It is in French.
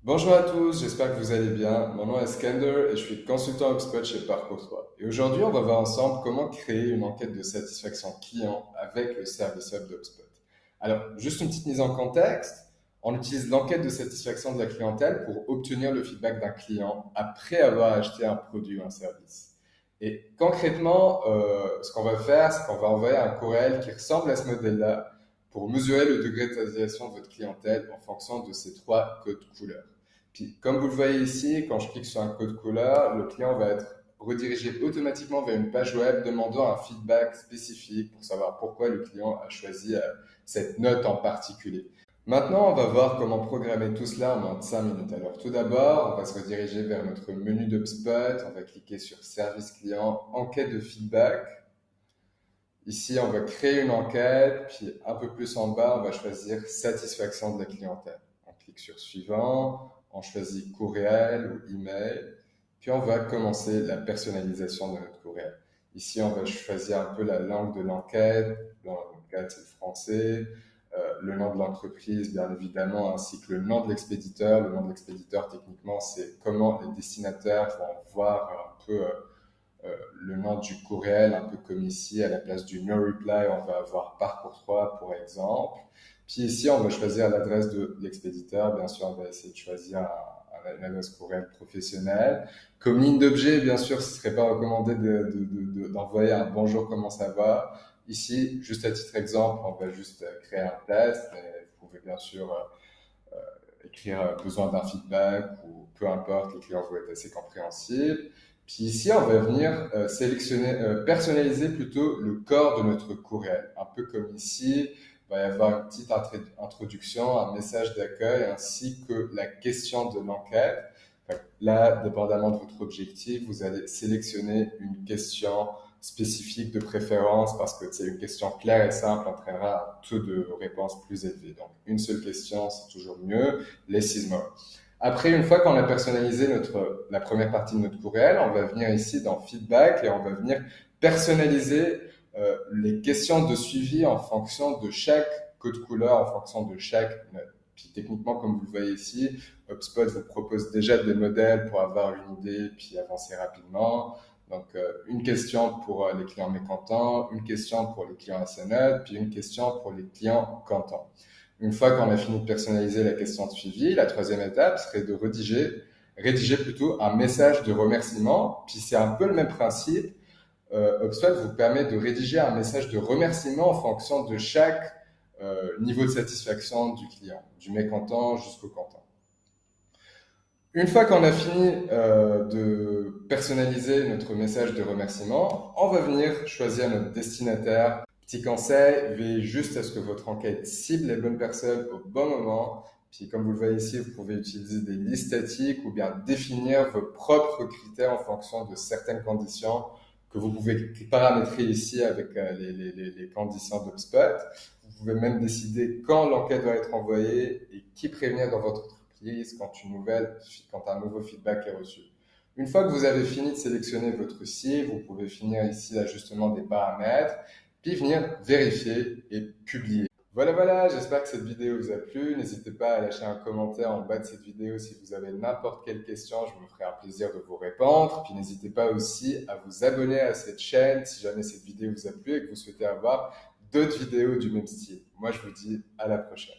Bonjour à tous, j'espère que vous allez bien. Mon nom est Skander et je suis consultant HubSpot chez Parcours 3. Et aujourd'hui, on va voir ensemble comment créer une enquête de satisfaction client avec le service Hub d'HubSpot. Alors, juste une petite mise en contexte. On utilise l'enquête de satisfaction de la clientèle pour obtenir le feedback d'un client après avoir acheté un produit ou un service. Et concrètement, ce qu'on va faire, c'est qu'on va envoyer un courriel qui ressemble à ce modèle-là pour mesurer le degré de satisfaction de votre clientèle en fonction de ces trois codes couleurs. Puis, comme vous le voyez ici, quand je clique sur un code couleur, le client va être redirigé automatiquement vers une page web demandant un feedback spécifique pour savoir pourquoi le client a choisi cette note en particulier. Maintenant, on va voir comment programmer tout cela en moins de 5 minutes. Alors, tout d'abord, on va se rediriger vers notre menu d'HubSpot. On va cliquer sur Service client, enquête de feedback. Ici, on va créer une enquête, puis un peu plus en bas, on va choisir satisfaction de la clientèle. On clique sur suivant, on choisit courriel ou email, puis on va commencer la personnalisation de notre courriel. Ici, on va choisir un peu la langue de l'enquête. L'enquête, c'est le français. Le nom de l'entreprise, bien évidemment, ainsi que le nom de l'expéditeur. Le nom de l'expéditeur, techniquement, c'est comment les destinataires vont voir un peu le nom du courriel, un peu comme ici, à la place du no reply, on va avoir Parcours 3 pour exemple. Puis ici, on va choisir l'adresse de l'expéditeur. Bien sûr, on va essayer de choisir une adresse courriel professionnelle. Comme ligne d'objet, bien sûr, ce ne serait pas recommandé d'envoyer un bonjour, comment ça va. Ici, juste à titre exemple, on va juste créer un test. Mais vous pouvez bien sûr écrire besoin d'un feedback ou peu importe, les clients vont être assez compréhensibles. Puis ici, on va venir personnaliser plutôt le corps de notre courriel. Un peu comme ici, il va y avoir une petite introduction, un message d'accueil ainsi que la question de l'enquête. Là, dépendamment de votre objectif, vous allez sélectionner une question spécifique de préférence parce que c'est une question claire et simple entraînera un taux de réponse plus élevé. Donc, une seule question, c'est toujours mieux. Less is more. Après, une fois qu'on a personnalisé la première partie de notre courriel, on va venir ici dans Feedback et on va venir personnaliser les questions de suivi en fonction de chaque code couleur, en fonction de chaque note. Puis techniquement, comme vous le voyez ici, HubSpot vous propose déjà des modèles pour avoir une idée puis avancer rapidement. Donc, une question pour les clients mécontents, une question pour les clients SNL, puis une question pour les clients contents. Une fois qu'on a fini de personnaliser la question de suivi, la troisième étape serait de rédiger plutôt un message de remerciement. Puis c'est un peu le même principe. HubSpot vous permet de rédiger un message de remerciement en fonction de chaque niveau de satisfaction du client, du mécontent jusqu'au content. Une fois qu'on a fini de personnaliser notre message de remerciement, on va venir choisir notre destinataire. Petit conseil, veillez juste à ce que votre enquête cible les bonnes personnes au bon moment. Puis comme vous le voyez ici, vous pouvez utiliser des listes statiques ou bien définir vos propres critères en fonction de certaines conditions que vous pouvez paramétrer ici avec les conditions d'HubSpot. Vous pouvez même décider quand l'enquête doit être envoyée et qui prévenir dans votre entreprise quand un nouveau feedback est reçu. Une fois que vous avez fini de sélectionner votre cible, vous pouvez finir ici l'ajustement des paramètres, puis venir vérifier et publier. Voilà, j'espère que cette vidéo vous a plu. N'hésitez pas à lâcher un commentaire en bas de cette vidéo si vous avez n'importe quelle question. Je me ferai un plaisir de vous répondre. Puis n'hésitez pas aussi à vous abonner à cette chaîne si jamais cette vidéo vous a plu et que vous souhaitez avoir d'autres vidéos du même style. Moi, je vous dis à la prochaine.